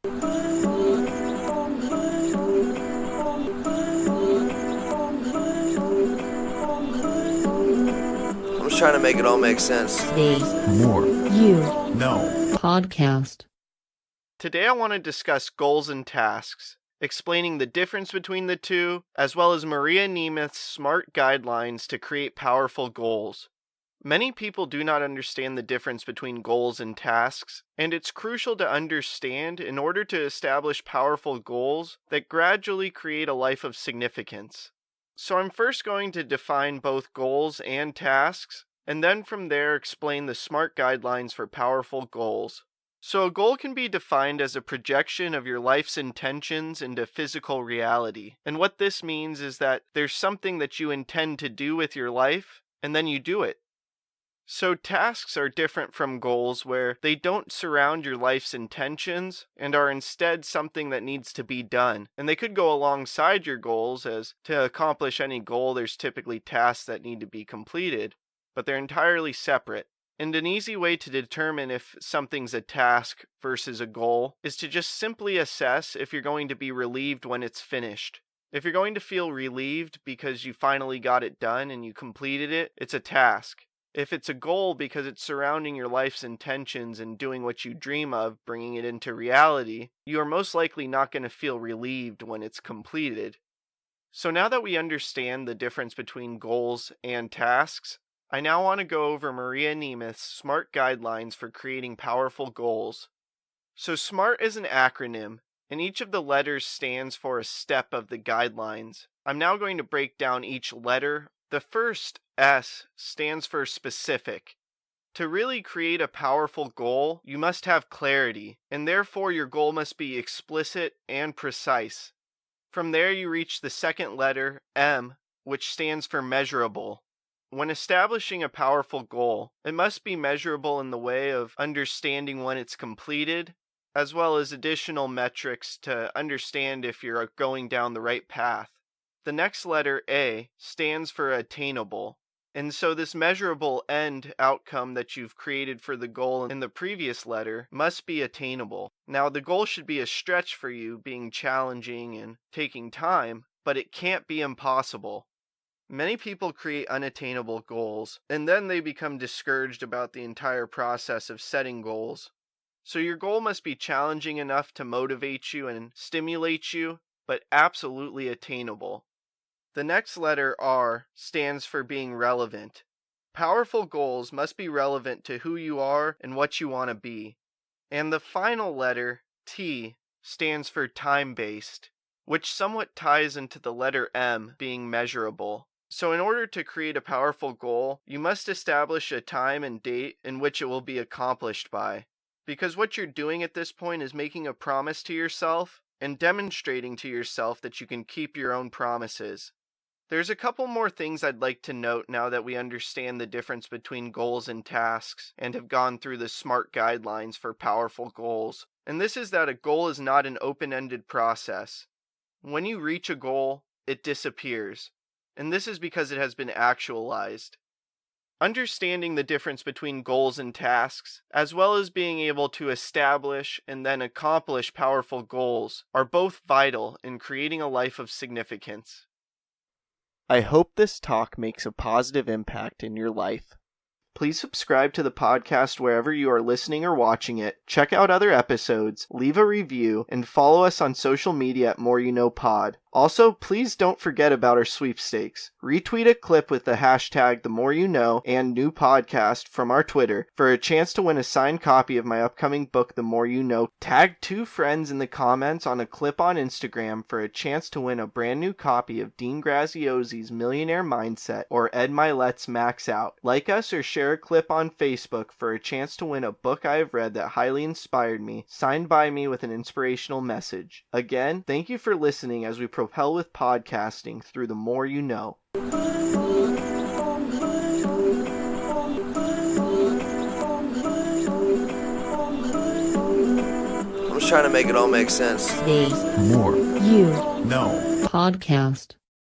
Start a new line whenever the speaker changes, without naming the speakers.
I'm just trying to make it all make sense.
The
More
You
Know
Podcast.
Today I want to discuss goals and tasks, explaining the difference between the two, as well as Maria Nemuth's SMART Guidelines to create powerful goals. Many people do not understand the difference between goals and tasks, and it's crucial to understand in order to establish powerful goals that gradually create a life of significance. So I'm first going to define both goals and tasks, and then from there explain the SMART Guidelines for powerful goals. So a goal can be defined as a projection of your life's intentions into physical reality. And what this means is that there's something that you intend to do with your life, and then you do it. So tasks are different from goals where they don't surround your life's intentions and are instead something that needs to be done. And they could go alongside your goals, as to accomplish any goal there's typically tasks that need to be completed, but they're entirely separate. And an easy way to determine if something's a task versus a goal is to just simply assess if you're going to be relieved when it's finished. If you're going to feel relieved because you finally got it done and you completed it, it's a task. If it's a goal because it's surrounding your life's intentions and doing what you dream of, bringing it into reality, you are most likely not going to feel relieved when it's completed. So now that we understand the difference between goals and tasks, I now want to go over Maria Nemuth's SMART Guidelines for creating powerful goals. So SMART is an acronym, and each of the letters stands for a step of the guidelines. I'm now going to break down each letter. The first, S, stands for specific. To really create a powerful goal, you must have clarity, and therefore your goal must be explicit and precise. From there you reach the second letter, M, which stands for measurable. When establishing a powerful goal, it must be measurable in the way of understanding when it's completed, as well as additional metrics to understand if you're going down the right path. The next letter, A, stands for attainable, and so this measurable end outcome that you've created for the goal in the previous letter must be attainable. Now, the goal should be a stretch for you, being challenging and taking time, but it can't be impossible. Many people create unattainable goals, and then they become discouraged about the entire process of setting goals. So your goal must be challenging enough to motivate you and stimulate you, but absolutely attainable. The next letter, R, stands for being relevant. Powerful goals must be relevant to who you are and what you want to be. And the final letter, T, stands for time-based, which somewhat ties into the letter M, being measurable. So in order to create a powerful goal, you must establish a time and date in which it will be accomplished by. Because what you're doing at this point is making a promise to yourself and demonstrating to yourself that you can keep your own promises. There's a couple more things I'd like to note now that we understand the difference between goals and tasks and have gone through the SMART Guidelines for powerful goals. And this is that a goal is not an open-ended process. When you reach a goal, it disappears. And this is because it has been actualized. Understanding the difference between goals and tasks, as well as being able to establish and then accomplish powerful goals, are both vital in creating a life of significance. I hope this talk makes a positive impact in your life. Please subscribe to the podcast wherever you are listening or watching it, check out other episodes, leave a review, and follow us on social media at More You Know Pod. Also, please don't forget about our sweepstakes. Retweet a clip with the hashtag #TheMoreYouKnow and new podcast from our Twitter for a chance to win a signed copy of my upcoming book, The More You Know. Tag 2 friends in the comments on a clip on Instagram for a chance to win a brand new copy of Dean Graziosi's Millionaire Mindset or Ed Milet's Max Out. Like us or share a clip on Facebook for a chance to win a book I have read that highly inspired me, signed by me with an inspirational message. Again, thank you for listening as we propel with podcasting through the More You Know.
I'm just trying to make it all make sense.
The
More
You
Know
Podcast.